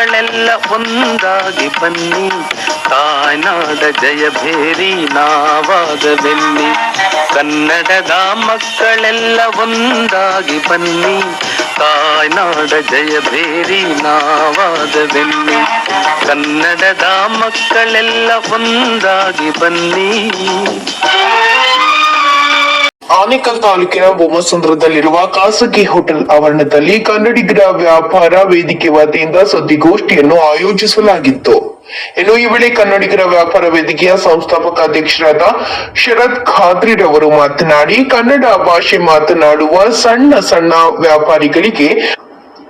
ಮಕ್ಕಳೆಲ್ಲ ಒಂದಾಗಿ ಬನ್ನಿ, ತಾಯ್ನಾಡ ಜಯಭೇರಿ ನಾವಾಗಬೆನ್ನಿ. ಕನ್ನಡದ ಮಕ್ಕಳೆಲ್ಲ ಒಂದಾಗಿ ಬನ್ನಿ, ತಾಯ್ನಾಡ ಜಯಭೇರಿ ನಾವಾಗಬೆನ್ನಿ. ಕನ್ನಡದ ಮಕ್ಕಳೆಲ್ಲ ಒಂದಾಗಿ ಬನ್ನಿ. ಆನೇಕಲ್ ತಾಲೂಕಿನ ಬೊಮ್ಮಸಂದ್ರದಲ್ಲಿರುವ ಖಾಸಗಿ ಹೋಟೆಲ್ ಆವರಣದಲ್ಲಿ ಕನ್ನಡಿಗರ ವ್ಯಾಪಾರ ವೇದಿಕೆ ವತಿಯಿಂದ ಸುದ್ದಿಗೋಷ್ಠಿಯನ್ನು ಆಯೋಜಿಸಲಾಗಿತ್ತು. ಇನ್ನು ಈ ವೇಳೆ ಕನ್ನಡಿಗರ ವ್ಯಾಪಾರ ವೇದಿಕೆಯ ಸಂಸ್ಥಾಪಕ ಅಧ್ಯಕ್ಷರಾದ ಶರದ್ ಖಾದ್ರಿರವರು ಮಾತನಾಡಿ, ಕನ್ನಡ ಭಾಷೆ ಮಾತನಾಡುವ ಸಣ್ಣ ವ್ಯಾಪಾರಿಗಳಿಗೆ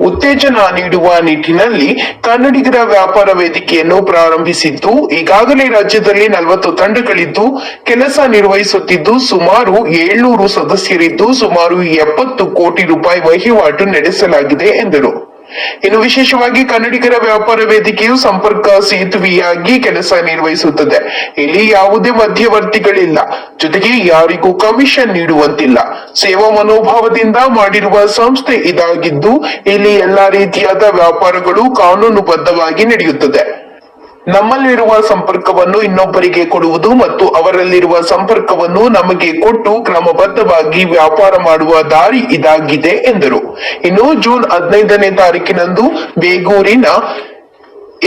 ಉತ್ತೇಜನ ನೀಡುವ ನಿಟ್ಟಿನಲ್ಲಿ ಕನ್ನಡಿಗರ ವ್ಯಾಪಾರ ವೇದಿಕೆಯನ್ನು ಪ್ರಾರಂಭಿಸಿದ್ದು, ಈಗಾಗಲೇ ರಾಜ್ಯದಲ್ಲಿ 40 ತಂಡಗಳಿದ್ದು ಕೆಲಸ ನಿರ್ವಹಿಸುತ್ತಿದ್ದು, ಸುಮಾರು 700 ಸದಸ್ಯರಿದ್ದು ಸುಮಾರು 70 ಕೋಟಿ ರೂಪಾಯಿ ವಹಿವಾಟು ನಡೆಸಲಾಗಿದೆ ಎಂದರು. ಇನ್ನು ವಿಶೇಷವಾಗಿ ಕನ್ನಡಿಗರ ವ್ಯಾಪಾರ ವೇದಿಕೆಯು ಸಂಪರ್ಕ ಸೇತುವೆಯಾಗಿ ಕೆಲಸ ನಿರ್ವಹಿಸುತ್ತದೆ. ಇಲ್ಲಿ ಯಾವುದೇ ಮಧ್ಯವರ್ತಿಗಳಿಲ್ಲ, ಜೊತೆಗೆ ಯಾರಿಗೂ ಕಮಿಷನ್ ನೀಡುವಂತಿಲ್ಲ. ಸೇವಾ ಮನೋಭಾವದಿಂದ ಮಾಡಿರುವ ಸಂಸ್ಥೆ ಇದಾಗಿದ್ದು, ಇಲ್ಲಿ ಎಲ್ಲಾ ರೀತಿಯಾದ ವ್ಯಾಪಾರಗಳು ಕಾನೂನುಬದ್ಧವಾಗಿ ನಡೆಯುತ್ತದೆ. ನಮ್ಮಲ್ಲಿರುವ ಸಂಪರ್ಕವನ್ನು ಇನ್ನೊಬ್ಬರಿಗೆ ಕೊಡುವುದು ಮತ್ತು ಅವರಲ್ಲಿರುವ ಸಂಪರ್ಕವನ್ನು ನಮಗೆ ಕೊಟ್ಟು ಕ್ರಮಬದ್ಧವಾಗಿ ವ್ಯಾಪಾರ ಮಾಡುವ ದಾರಿ ಇದಾಗಿದೆ ಎಂದರು. ಇನ್ನು ಜೂನ್ 15ನೇ ತಾರೀಕಿನಂದು ಬೇಗೂರಿನ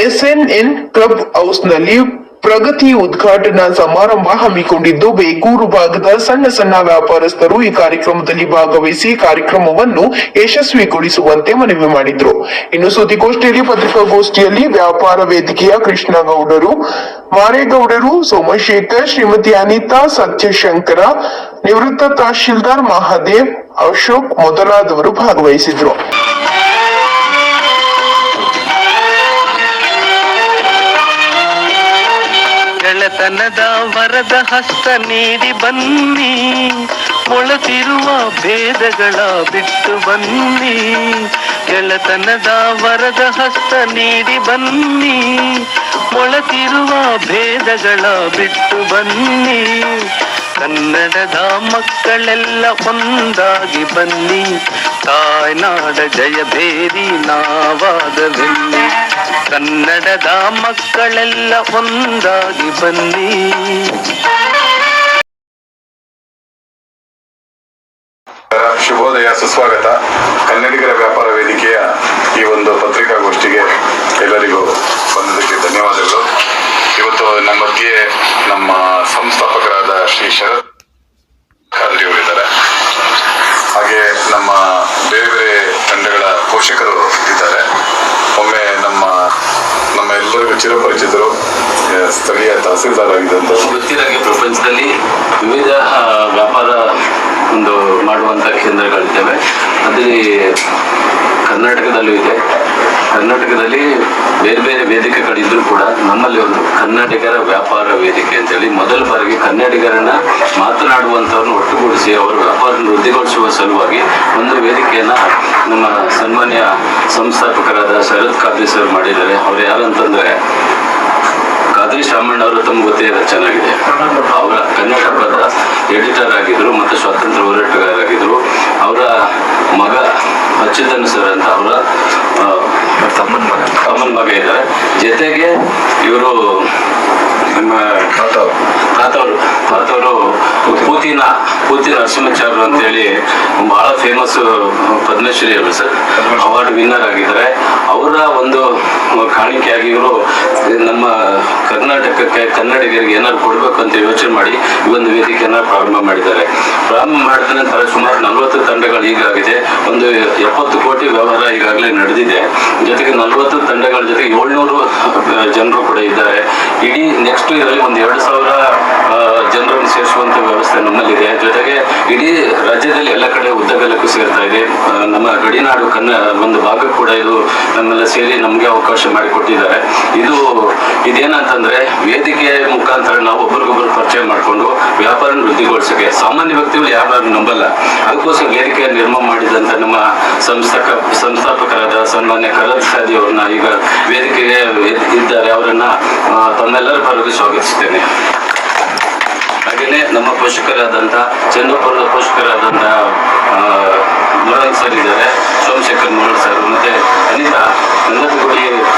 SNN ಕ್ಲಬ್ ಹೌಸ್ನಲ್ಲಿ ಪ್ರಗತಿ ಉದ್ಘಾಟನಾ ಸಮಾರಂಭ ಹಮ್ಮಿಕೊಂಡಿದ್ದು, ಬೇಗೂರು ಭಾಗದ ಸಣ್ಣ ವ್ಯಾಪಾರಸ್ಥರು ಈ ಕಾರ್ಯಕ್ರಮದಲ್ಲಿ ಭಾಗವಹಿಸಿ ಕಾರ್ಯಕ್ರಮವನ್ನು ಯಶಸ್ವಿಗೊಳಿಸುವಂತೆ ಮನವಿ ಮಾಡಿದ್ರು. ಇನ್ನು ಸುದ್ದಿಗೋಷ್ಠಿಯಲ್ಲಿ ಪತ್ರಿಕಾಗೋಷ್ಠಿಯಲ್ಲಿ ವ್ಯಾಪಾರ ವೇದಿಕೆಯ ಕೃಷ್ಣಗೌಡರು, ಮಾರೇಗೌಡರು, ಸೋಮಶೇಖರ್, ಶ್ರೀಮತಿ ಅನಿತಾ, ಸತ್ಯಶಂಕರ, ನಿವೃತ್ತ ತಹಶೀಲ್ದಾರ್ ಮಹಾದೇವ್, ಅಶೋಕ್ ಮೊದಲಾದವರು ಭಾಗವಹಿಸಿದ್ರು. ಗೆಳೆತನದ ವರದ ಹಸ್ತ ನೀಡಿ ಬನ್ನಿ, ಮೊಳತಿರುವ ಭೇದಗಳ ಬಿಟ್ಟು ಬನ್ನಿ. ಗೆಳೆತನದ ವರದ ಹಸ್ತ ನೀಡಿ ಬನ್ನಿ, ಮೊಳತಿರುವ ಭೇದಗಳ ಬಿಟ್ಟು ಬನ್ನಿ. ಕನ್ನಡದ ಮಕ್ಕಳೆಲ್ಲ ಒಂದಾಗಿ ಬನ್ನಿ, ತಾಯ್ನಾಡ ಜಯಭೇರಿ ನಾವಾಗಬೆನ್ನಿ. ಕನ್ನಡದ ಮಕ್ಕಳೆಲ್ಲ ಒಂದಾಗಿ ಬನ್ನಿ. ಶುಭೋದಯ, ಸುಸ್ವಾಗತ. ಕನ್ನಡಿಗರ ವ್ಯಾಪಾರ ವೇದಿಕೆಯ ಈ ಒಂದು ಪತ್ರಿಕಾಗೋಷ್ಠಿಗೆ ಎಲ್ಲರಿಗೂ ಬಂದದಕ್ಕೆ ಧನ್ಯವಾದಗಳು. ಇವತ್ತು ನಮ್ಮ ಮಧ್ಯೆ ನಮ್ಮ ಸಂಸ್ಥಾಪಕರಾದ ಶ್ರೀ ಶರದ್ ಖಾದ್ರಿ ಅವರಿದ್ದಾರೆ. ಹಾಗೆ ನಮ್ಮ ಬೇರೆ ಬೇರೆ ತಂಡಗಳ ಪೋಷಕರು ಇದ್ದಾರೆ. ಒಮ್ಮೆ ನಮ್ಮ ಎಲ್ಲರಿಗೂ ಚಿರಪರಿಚಿತರು, ಸ್ಥಳೀಯ ತಹಸೀಲ್ದಾರ್ ಆಗಿದ್ದಂಥವ್ರು. ಗೊತ್ತಿರಾಗಿ ಪ್ರಪಂಚದಲ್ಲಿ ವಿವಿಧ ವ್ಯಾಪಾರ ಮಾಡುವಂಥ ಕೇಂದ್ರಗಳಿದ್ದಾವೆ. ಅದೇ ಕರ್ನಾಟಕದಲ್ಲೂ ಇದೆ. ಕರ್ನಾಟಕದಲ್ಲಿ ಬೇರೆ ಬೇರೆ ವೇದಿಕೆಗಳಿದ್ರೂ ಕೂಡ ನಮ್ಮಲ್ಲಿ ಒಂದು ಕನ್ನಡಿಗರ ವ್ಯಾಪಾರ ವೇದಿಕೆ ಅಂತೇಳಿ ಮೊದಲ ಬಾರಿಗೆ ಕನ್ನಡಿಗರನ್ನ ಮಾತನಾಡುವಂಥವ್ರನ್ನ ಒಟ್ಟುಗೂಡಿಸಿ ಅವರ ವ್ಯಾಪಾರ ವೃದ್ಧಿಗೊಳಿಸುವ ಸಲುವಾಗಿ ಒಂದು ವೇದಿಕೆಯನ್ನ ನಮ್ಮ ಸನ್ಮಾನ್ಯ ಸಂಸ್ಥಾಪಕರಾದ ಶರದ್ ಖಾದ್ರಿ ಸರ್ ಮಾಡಿದ್ದಾರೆ. ಅವ್ರು ಯಾರಂತಂದ್ರೆ ಖಾದ್ರಿ ಶಾಮಣ್ಣ ಅವರು ತಮ್ಗೆ ಗೊತ್ತೇ ಚೆನ್ನಾಗಿದೆ. ಅವರ ಕನ್ನಡದ ಎಡಿಟರ್ ಆಗಿದ್ರು ಮತ್ತು ಸ್ವಾತಂತ್ರ್ಯ ಹೋರಾಟಗಾರರಾಗಿದ್ರು. ಅವರ ಮಗ ಅಚ್ಯುತನ್ ಸರ್ ಅಂತ ಅವರ ತಮ್ಮನ ಮಗ ಇದ್ದಾರೆ. ಜೊತೆಗೆ ಇವರು ನಮ್ಮ ತಾತವರು ಪೂತಿನ ನರಸಿಂಹಾಚಾರ್ಯರು ಅಂತೇಳಿ ಬಹಳ ಫೇಮಸ್ ಪದ್ಮಶ್ರೀ ಅವರು ಸರ್, ಅವಾರ್ಡ್ ವಿನ್ನರ್ ಆಗಿದ್ದಾರೆ. ಅವರ ಒಂದು ಕಾಣಿಕೆಯಾಗಿ ಇವರು ನಮ್ಮ ಕರ್ನಾಟಕಕ್ಕೆ ಕನ್ನಡಿಗರಿಗೆ ಏನಾದ್ರು ಕೊಡ್ಬೇಕು ಅಂತ ಯೋಚನೆ ಮಾಡಿ ಈ ಒಂದು ವೇದಿಕೆಯನ್ನ ಪ್ರಾರಂಭ ಮಾಡಿದ್ದಾರೆ. ಪ್ರಾರಂಭ ಮಾಡಿದ ನಂತರ ಸುಮಾರು 40 ತಂಡಗಳು ಈಗಾಗಿದೆ. ಒಂದು 70 ಕೋಟಿ ವ್ಯವಹಾರ ಈಗಾಗಲೇ ನಡೆದಿದೆ. ಜೊತೆಗೆ 40 ತಂಡಗಳ ಜೊತೆಗೆ 700 ಜನರು ಕೂಡ ಇದ್ದಾರೆ. ಇಡೀ ನೆಕ್ಸ್ಟ್ ಇದರಲ್ಲಿ ಒಂದು 2000 ಜನರನ್ನು ಸೇರಿಸುವಂತ ವ್ಯವಸ್ಥೆ ನಮ್ಮಲ್ಲಿದೆ. ಜೊತೆಗೆ ಇಡೀ ರಾಜ್ಯದಲ್ಲಿ ಎಲ್ಲ ಕಡೆ ಉದ್ದಗಲಕ್ಕೂ ಸೇರ್ತಾ ಇದೆ. ನಮ್ಮ ಗಡಿನಾಡು ಒಂದು ಭಾಗ ಕೂಡ ಇದು ನಮ್ಮೆಲ್ಲ ಸೇರಿ ನಮ್ಗೆ ಅವಕಾಶ ಮಾಡಿಕೊಟ್ಟಿದ್ದಾರೆ. ಇದೇನಂತಂದ್ರೆ ವೇದಿಕೆ ಮುಖಾಂತರ ನಾವು ಒಬ್ಬರಿಗೊಬ್ಬರು ಪರಿಚಯ ಮಾಡಿಕೊಂಡು ವ್ಯಾಪಾರ ವೃದ್ಧಿಗೊಳಿಸಕ್ಕೆ ಸಾಮಾನ್ಯ ವ್ಯಕ್ತಿಗಳು ಯಾರು ನಂಬಲ್ಲ. ಅದಕ್ಕೋಸ್ಕರ ವೇದಿಕೆ ನಿರ್ಮಾಣ ಮಾಡಿದಂತ ನಮ್ಮ ಸಂಸ್ಥಾಪಕರಾದ ಸನ್ಮಾನ್ಯ ಶರದ್ ಖಾದ್ರಿ ಅವ್ರನ್ನ ಈಗ ವೇದಿಕೆಗೆ ಇದ್ದಾರೆ. ಅವರನ್ನ ತಮ್ಮೆಲ್ಲರ ಪರವಾಗಿ ಸ್ವಾಗತಿಸುತ್ತೇನೆ. ಹಾಗೆ ಹಾಗೇನೆ ನಮ್ಮ ಪೋಷಕರಾದಂಥ ಚಂದ್ರಪುರದ ಪೋಷಕರಾದಂಥ ಮುರಳ್ ಸರ್ ಇದ್ದಾರೆ, ಸೋಮಶೇಖರ್ ಮುರಳ್ ಸರ್, ಮತ್ತೆ ಅನಿತಾ ನಂದಗುಡಿ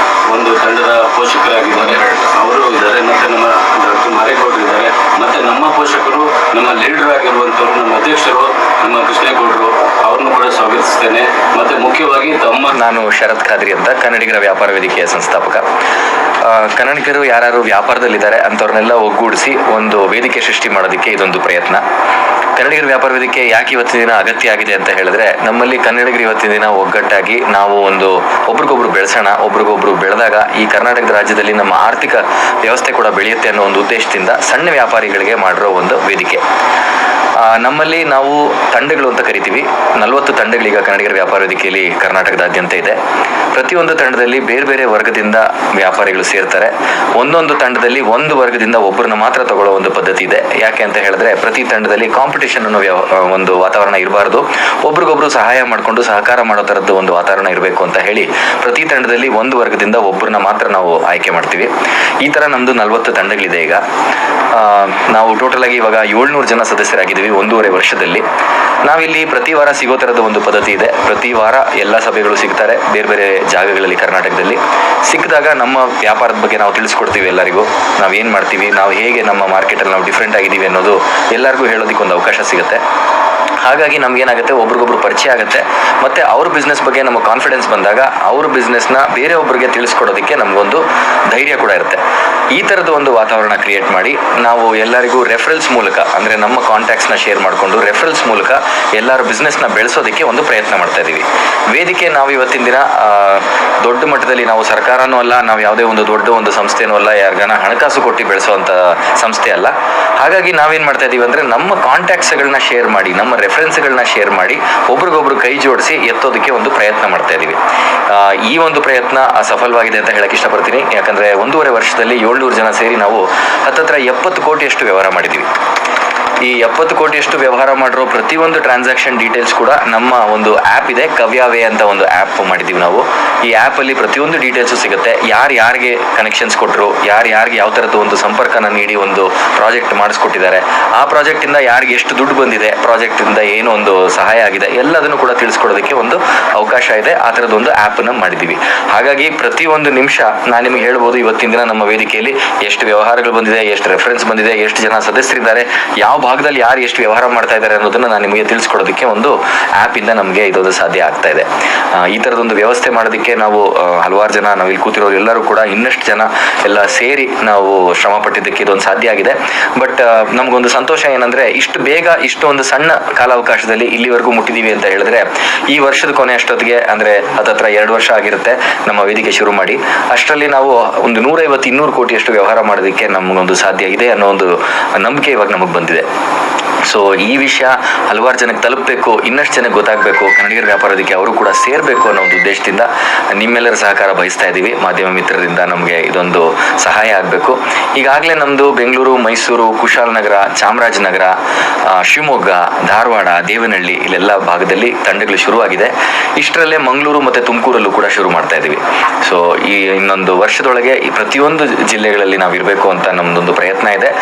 ಒಂದು ತಂಡದ ಪೋಷಕರಾಗಿದ್ದಾರೆ, ಅವರು ಇದ್ದಾರೆ, ಮತ್ತೆ ನಮ್ಮ ಡಾಕ್ಟರ್ ಮಾರೇಗೌಡರು ಇದ್ದಾರೆ, ಮತ್ತೆ ನಮ್ಮ ಪೋಷಕರು, ನಮ್ಮ ಲೀಡರ್ ಆಗಿರುವಂಥವ್ರು, ನಮ್ಮ ಅಧ್ಯಕ್ಷರು, ನಮ್ಮ ಕೃಷ್ಣೇಗೌಡರು, ಅವ್ರನ್ನು ಕೂಡ ಸ್ವಾಗತಿಸ್ತೇನೆ. ಮತ್ತೆ ಮುಖ್ಯವಾಗಿ ನಾನು ಶರತ್ ಖಾದ್ರಿ ಅಂತ, ಕನ್ನಡಿಗರ ವ್ಯಾಪಾರ ವೇದಿಕೆಯ ಸಂಸ್ಥಾಪಕ. ಕನ್ನಡಿಗರು ಯಾರು ವ್ಯಾಪಾರದಲ್ಲಿದ್ದಾರೆ ಅಂಥವ್ರನ್ನೆಲ್ಲ ಒಗ್ಗೂಡಿಸಿ ಒಂದು ವೇದಿಕೆ ಸೃಷ್ಟಿ ಮಾಡೋದಕ್ಕೆ ಇದೊಂದು ಪ್ರಯತ್ನ. ಕನ್ನಡಿಗರ ವ್ಯಾಪಾರ ವೇದಿಕೆ ಯಾಕೆ ಇವತ್ತಿನ ದಿನ ಅಗತ್ಯ ಆಗಿದೆ ಅಂತ ಹೇಳಿದ್ರೆ, ನಮ್ಮಲ್ಲಿ ಕನ್ನಡಿಗರು ಇವತ್ತಿನ ದಿನ ಒಗ್ಗಟ್ಟಾಗಿ ನಾವು ಒಂದು ಒಬ್ರಿಗೊಬ್ರು ಬೆಳೆಸೋಣ, ಒಬ್ರಿಗೊಬ್ರು ಬೆಳೆದಾಗ ಈ ಕರ್ನಾಟಕದ ರಾಜ್ಯದಲ್ಲಿ ನಮ್ಮ ಆರ್ಥಿಕ ವ್ಯವಸ್ಥೆ ಕೂಡ ಬೆಳೆಯುತ್ತೆ ಅನ್ನೋ ಒಂದು ಉದ್ದೇಶದಿಂದ ಸಣ್ಣ ವ್ಯಾಪಾರಿಗಳಿಗೆ ಮಾಡಿರೋ ಒಂದು ವೇದಿಕೆ. ನಮ್ಮಲ್ಲಿ ನಾವು ತಂಡಗಳು ಅಂತ ಕರಿತೀವಿ. 40 ತಂಡಗಳೀಗ ಕನ್ನಡಿಗರ ವ್ಯಾಪಾರ ವೇದಿಕೆಯಲ್ಲಿ ಕರ್ನಾಟಕದಾದ್ಯಂತ ಇದೆ. ಪ್ರತಿಯೊಂದು ತಂಡದಲ್ಲಿ ಬೇರೆ ಬೇರೆ ವರ್ಗದಿಂದ ವ್ಯಾಪಾರಿಗಳು ಸೇರ್ತಾರೆ. ಒಂದೊಂದು ತಂಡದಲ್ಲಿ ಒಂದು ವರ್ಗದಿಂದ ಒಬ್ಬರನ್ನ ಮಾತ್ರ ತಗೊಳ್ಳೋ ಒಂದು ಪದ್ಧತಿ ಇದೆ. ಯಾಕೆ ಅಂತ ಹೇಳಿದ್ರೆ, ಪ್ರತಿ ತಂಡದಲ್ಲಿ ಕಾಂಪಿಟೇಷನ್ ಅನ್ನೋ ಒಂದು ವಾತಾವರಣ ಇರಬಾರ್ದು, ಒಬ್ರಿಗೊಬ್ರು ಸಹಾಯ ಮಾಡಿಕೊಂಡು ಸಹಕಾರ ಮಾಡೋ ಥರದ್ದು ಒಂದು ವಾತಾವರಣ ಇರಬೇಕು ಅಂತ ಹೇಳಿ ಪ್ರತಿ ತಂಡದಲ್ಲಿ ಒಂದು ವರ್ಗದಿಂದ ಒಬ್ಬರನ್ನ ಮಾತ್ರ ನಾವು ಆಯ್ಕೆ ಮಾಡ್ತೀವಿ. ಈ ಥರ ನಮ್ಮದು 40 ತಂಡಗಳಿದೆ. ಈಗ ನಾವು ಟೋಟಲ್ ಆಗಿ ಇವಾಗ 700 ಜನ ಸದಸ್ಯರಾಗಿದ್ದೀವಿ 1.5 ವರ್ಷದಲ್ಲಿ. ನಾವಿಲ್ಲಿ ಪ್ರತಿ ವಾರ ಸಿಗೋ ಥರದ ಒಂದು ಪದ್ಧತಿ ಇದೆ. ಪ್ರತಿ ವಾರ ಎಲ್ಲ ಸಭೆಗಳು ಸಿಗ್ತಾರೆ ಬೇರೆ ಬೇರೆ ಜಾಗಗಳಲ್ಲಿ ಕರ್ನಾಟಕದಲ್ಲಿ. ಸಿಕ್ಕಿದಾಗ ನಮ್ಮ ವ್ಯಾಪಾರದ ಬಗ್ಗೆ ನಾವು ತಿಳಿಸ್ಕೊಡ್ತೀವಿ ಎಲ್ಲರಿಗೂ. ನಾವು ಏನು ಮಾಡ್ತೀವಿ, ನಾವು ಹೇಗೆ ನಮ್ಮ ಮಾರ್ಕೆಟಲ್ಲಿ ನಾವು ಡಿಫ್ರೆಂಟ್ ಆಗಿದ್ದೀವಿ ಅನ್ನೋದು ಎಲ್ಲರಿಗೂ ಹೇಳೋದಕ್ಕೆ ಒಂದು ಅವಕಾಶ ಸಿಗುತ್ತೆ. ಹಾಗಾಗಿ ನಮ್ಗೇನಾಗುತ್ತೆ, ಒಬ್ರಿಗೊಬ್ರು ಪರಿಚಯ ಆಗುತ್ತೆ, ಮತ್ತು ಅವ್ರ ಬಿಸ್ನೆಸ್ ಬಗ್ಗೆ ನಮ್ಮ ಕಾನ್ಫಿಡೆನ್ಸ್ ಬಂದಾಗ ಅವ್ರ ಬಿಸ್ನೆಸ್ನ ಬೇರೆ ಒಬ್ಬರಿಗೆ ತಿಳಿಸ್ಕೊಡೋದಕ್ಕೆ ನಮಗೊಂದು ಧೈರ್ಯ ಕೂಡ ಇರುತ್ತೆ. ಈ ಥರದ ಒಂದು ವಾತಾವರಣ ಕ್ರಿಯೇಟ್ ಮಾಡಿ ನಾವು ಎಲ್ಲರಿಗೂ ರೆಫರೆನ್ಸ್ ಮೂಲಕ, ಅಂದರೆ ನಮ್ಮ ಕಾಂಟ್ಯಾಕ್ಟ್ಸ್ನ ಶೇರ್ ಮಾಡಿಕೊಂಡು ರೆಫರೆನ್ಸ್ ಮೂಲಕ ಎಲ್ಲರ ಬಿಸ್ನೆಸ್ನ ಬೆಳೆಸೋದಕ್ಕೆ ಒಂದು ಪ್ರಯತ್ನ ಮಾಡ್ತಾ ಇದ್ದೀವಿ. ವೇದಿಕೆ ನಾವು ಇವತ್ತಿನ ದಿನ ದೊಡ್ಡ ಮಟ್ಟದಲ್ಲಿ ನಾವು ಸರ್ಕಾರನೂ ಅಲ್ಲ, ನಾವು ಯಾವುದೇ ಒಂದು ದೊಡ್ಡ ಒಂದು ಸಂಸ್ಥೆನೂ ಅಲ್ಲ, ಯಾರಿಗಾನ ಹಣಕಾಸು ಕೊಟ್ಟು ಬೆಳೆಸೋವಂಥ ಸಂಸ್ಥೆ ಅಲ್ಲ. ಹಾಗಾಗಿ ನಾವೇನು ಮಾಡ್ತಾ ಇದ್ದೀವಿ ಅಂದರೆ, ನಮ್ಮ ಕಾಂಟ್ಯಾಕ್ಟ್ಸ್ಗಳನ್ನ ಶೇರ್ ಮಾಡಿ, ನಮ್ಮ ರೆಫರೆನ್ಸ್ಗಳನ್ನ ಶೇರ್ ಮಾಡಿ ಒಬ್ರಿಗೊಬ್ರು ಕೈ ಜೋಡಿಸಿ ಎತ್ತೋದಕ್ಕೆ ಒಂದು ಪ್ರಯತ್ನ ಮಾಡ್ತಾ ಇದ್ದೀವಿ. ಈ ಒಂದು ಪ್ರಯತ್ನ ಸಫಲವಾಗಿದೆ ಅಂತ ಹೇಳಕ್ಕೆ ಇಷ್ಟಪಡ್ತೀನಿ. ಯಾಕಂದರೆ 1.5 ವರ್ಷದಲ್ಲಿ 700 ಜನ ಸೇರಿ ನಾವು ಹತ್ತತ್ರ 70 ಕೋಟಿಯಷ್ಟು ವ್ಯವಹಾರ ಮಾಡಿದ್ದೀವಿ. ಈ 70 ಕೋಟಿಯಷ್ಟು ವ್ಯವಹಾರ ಮಾಡಿರೋ ಪ್ರತಿಯೊಂದು ಟ್ರಾನ್ಸಾಕ್ಷನ್ ಡೀಟೇಲ್ಸ್ ಕೂಡ ನಮ್ಮ ಒಂದು ಆ್ಯಪ್ ಇದೆ, ಕವ್ಯಾವೇ ಅಂತ ಒಂದು ಆ್ಯಪ್ ಮಾಡಿದ್ದೀವಿ ನಾವು. ಈ ಆ್ಯಪಲ್ಲಿ ಪ್ರತಿಯೊಂದು ಡೀಟೇಲ್ಸು ಸಿಗುತ್ತೆ. ಯಾರಿಗೆ ಕನೆಕ್ಷನ್ಸ್ ಕೊಟ್ಟರು, ಯಾರಿಗೆ ಯಾವ ಥರದ್ದು ಒಂದು ಸಂಪರ್ಕನ ನೀಡಿ ಒಂದು ಪ್ರಾಜೆಕ್ಟ್ ಮಾಡಿಸ್ಕೊಟ್ಟಿದ್ದಾರೆ, ಆ ಪ್ರಾಜೆಕ್ಟಿಂದ ಯಾರಿಗೆ ಎಷ್ಟು ದುಡ್ಡು ಬಂದಿದೆ, ಪ್ರಾಜೆಕ್ಟಿಂದ ಏನು ಒಂದು ಸಹಾಯ ಆಗಿದೆ, ಎಲ್ಲದನ್ನು ಕೂಡ ತಿಳಿಸ್ಕೊಡೋದಕ್ಕೆ ಒಂದು ಅವಕಾಶ ಇದೆ. ಆ ಥರದ್ದೊಂದು ಆ್ಯಪನ್ನು ಮಾಡಿದ್ದೀವಿ. ಹಾಗಾಗಿ ಪ್ರತಿಯೊಂದು ನಿಮಿಷ ನಾನು ನಿಮಗೆ ಹೇಳ್ಬೋದು, ಇವತ್ತಿನ ದಿನ ನಮ್ಮ ವೇದಿಕೆಯಲ್ಲಿ ಎಷ್ಟು ವ್ಯವಹಾರಗಳು ಬಂದಿದೆ, ಎಷ್ಟು ರೆಫರೆನ್ಸ್ ಬಂದಿದೆ, ಎಷ್ಟು ಜನ ಸದಸ್ಯರಿದ್ದಾರೆ, ಯಾವ ಭಾಗದಲ್ಲಿ ಯಾರು ಎಷ್ಟು ವ್ಯವಹಾರ ಮಾಡ್ತಾ ಇದ್ದಾರೆ ಅನ್ನೋದನ್ನ ನಾನು ನಿಮಗೆ ತಿಳಿಸ್ಕೊಡೋದಕ್ಕೆ ಒಂದು ಆ್ಯಪ್ ಇಂದ ನಮಗೆ ಇದೊಂದು ಸಾಧ್ಯ ಆಗ್ತಾ ಇದೆ. ಈ ಥರದೊಂದು ವ್ಯವಸ್ಥೆ ಮಾಡೋದಕ್ಕೆ ನಾವು ಹಲವಾರು ಜನ, ನಾವು ಇಲ್ಲಿ ಕೂತಿರೋರು ಎಲ್ಲರೂ ಕೂಡ ಇನ್ನಷ್ಟು ಜನ ಎಲ್ಲ ಸೇರಿ ನಾವು ಶ್ರಮ ಪಟ್ಟಿದ್ದಕ್ಕೆ ಇದೊಂದು ಸಾಧ್ಯ ಆಗಿದೆ. ಬಟ್ ನಮಗೊಂದು ಸಂತೋಷ ಏನಂದ್ರೆ, ಇಷ್ಟು ಬೇಗ ಇಷ್ಟೊಂದು ಸಣ್ಣ ಕಾಲಾವಕಾಶದಲ್ಲಿ ಇಲ್ಲಿವರೆಗೂ ಮುಟ್ಟಿದೀವಿ ಅಂತ ಹೇಳಿದ್ರೆ, ಈ ವರ್ಷದ ಕೊನೆ ಅಷ್ಟೊತ್ತಿಗೆ ಅಂದ್ರೆ ಹತ್ತತ್ರ 2 ವರ್ಷ ಆಗಿರುತ್ತೆ ನಮ್ಮ ವೇದಿಕೆ ಶುರು ಮಾಡಿ. ಅಷ್ಟರಲ್ಲಿ ನಾವು ಒಂದು 150-200 ಕೋಟಿಯಷ್ಟು ವ್ಯವಹಾರ ಮಾಡೋದಕ್ಕೆ ನಮಗೊಂದು ಸಾಧ್ಯ ಇದೆ ಅನ್ನೋ ಒಂದು ನಂಬಿಕೆ ಇವಾಗ ನಮಗೆ ಬಂದಿದೆ. ಸೊ ಈ ವಿಷಯ ಹಲವಾರು ಜನಕ್ಕೆ ತಲುಪಬೇಕು, ಇನ್ನಷ್ಟು ಜನಕ್ಕೆ ಗೊತ್ತಾಗಬೇಕು, ಕನ್ನಡಿಗರ ವ್ಯಾಪಾರ ವೇದಿಕೆ ಅವರು ಕೂಡ ಸೇರಬೇಕು ಅನ್ನೋ ಒಂದು ಉದ್ದೇಶದಿಂದ ನಿಮ್ಮೆಲ್ಲರ ಸಹಕಾರ ಬಯಸ್ತಾ ಇದ್ದೀವಿ. ಮಾಧ್ಯಮ ಮಿತ್ರರಿಂದ ನಮಗೆ ಇದೊಂದು ಸಹಾಯ ಆಗಬೇಕು. ಈಗಾಗಲೇ ನಮ್ಮದು ಬೆಂಗಳೂರು, ಮೈಸೂರು, ಕುಶಾಲನಗರ, ಚಾಮರಾಜನಗರ, ಶಿವಮೊಗ್ಗ, ಧಾರವಾಡ, ದೇವನಹಳ್ಳಿ ಇಲ್ಲೆಲ್ಲ ಭಾಗದಲ್ಲಿ ತಂಡಗಳು ಶುರುವಾಗಿದೆ. ಇಷ್ಟರಲ್ಲೇ ಮಂಗಳೂರು ಮತ್ತು ತುಮಕೂರಲ್ಲೂ ಕೂಡ ಶುರು ಮಾಡ್ತಾ ಇದ್ದೀವಿ. ಸೊ ಈ ಇನ್ನೊಂದು ವರ್ಷದೊಳಗೆ ಈ ಪ್ರತಿಯೊಂದು ಜಿಲ್ಲೆಗಳಲ್ಲಿ ನಾವು ಇರಬೇಕು ಅಂತ ನಮ್ಮದೊಂದು ಪ್ರಯತ್ನ ಇದೆ.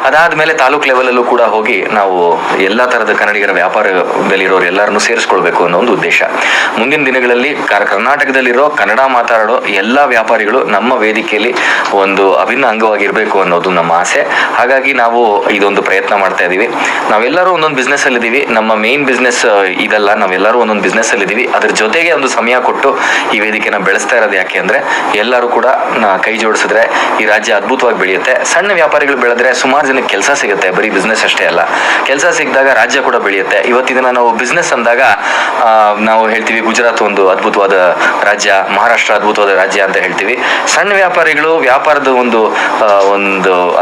ಅದಾದಮೇಲೆ ತಾಲೂಕು ಲೆವೆಲಲ್ಲೂ ಕೂಡ ಹೋಗಿ ನಾವು ಎಲ್ಲ ಥರದ ಕನ್ನಡಿಗರ ವ್ಯಾಪಾರದಲ್ಲಿರೋರು ಎಲ್ಲರನ್ನೂ ಸೇರಿಸ್ಕೊಳ್ಬೇಕು ಅನ್ನೋ ಒಂದು ಉದ್ದೇಶ. ಮುಂದಿನ ದಿನಗಳಲ್ಲಿ ಕರ್ನಾಟಕದಲ್ಲಿರೋ ಕನ್ನಡ ಮಾತಾಡೋ ಎಲ್ಲ ವ್ಯಾಪಾರಿಗಳು ನಮ್ಮ ವೇದಿಕೆಯಲ್ಲಿ ಒಂದು ಅಭಿನ್ನ ಅಂಗವಾಗಿರಬೇಕು ಅನ್ನೋದು ನಮ್ಮ ಆಸೆ. ಹಾಗಾಗಿ ನಾವು ಇದೊಂದು ಪ್ರಯತ್ನ ಮಾಡ್ತಾ ಇದ್ದೀವಿ. ನಾವೆಲ್ಲರೂ ಒಂದೊಂದು ಬಿಸ್ನೆಸ್ ಅಲ್ಲಿ ಇದ್ದೀವಿ. ನಮ್ಮ ಮೇನ್ ಬಿಸ್ನೆಸ್ ಇದಲ್ಲ, ನಾವೆಲ್ಲರೂ ಒಂದೊಂದು ಬಿಸ್ನೆಸ್ ಅಲ್ಲಿ ಇದ್ದೀವಿ. ಅದ್ರ ಜೊತೆಗೆ ಒಂದು ಸಮಯ ಕೊಟ್ಟು ಈ ವೇದಿಕೆನ ಬೆಳೆಸ್ತಾ ಇರೋದು ಯಾಕೆ ಅಂದ್ರೆ, ಎಲ್ಲರೂ ಕೂಡ ಕೈ ಜೋಡಿಸಿದ್ರೆ ಈ ರಾಜ್ಯ ಅದ್ಭುತವಾಗಿ ಬೆಳೆಯುತ್ತೆ. ಸಣ್ಣ ವ್ಯಾಪಾರಿಗಳು ಬೆಳೆದ್ರೆ ಸುಮಾರು ಜನಕ್ಕೆ ಕೆಲಸ ಸಿಗುತ್ತೆ. ಬರೀ ಬಿಸ್ನೆಸ್ ಅಷ್ಟೇ ಅಲ್ಲ, ಕೆಲಸ ಸಿಕ್ಕಿದಾಗ ರಾಜ್ಯ ಕೂಡ ಬೆಳೆಯುತ್ತೆ. ಇವತ್ತಿನ ನಾವು ಬಿಸ್ನೆಸ್ ಅಂದಾಗ ನಾವು ಹೇಳ್ತೀವಿ ಗುಜರಾತ್ ಒಂದು ಅದ್ಭುತವಾದ ರಾಜ್ಯ, ಮಹಾರಾಷ್ಟ್ರ ಅದ್ಭುತವಾದ ರಾಜ್ಯ ಅಂತ ಹೇಳ್ತೀವಿ. ಸಣ್ಣ ವ್ಯಾಪಾರಿಗಳು ವ್ಯಾಪಾರದ ಒಂದು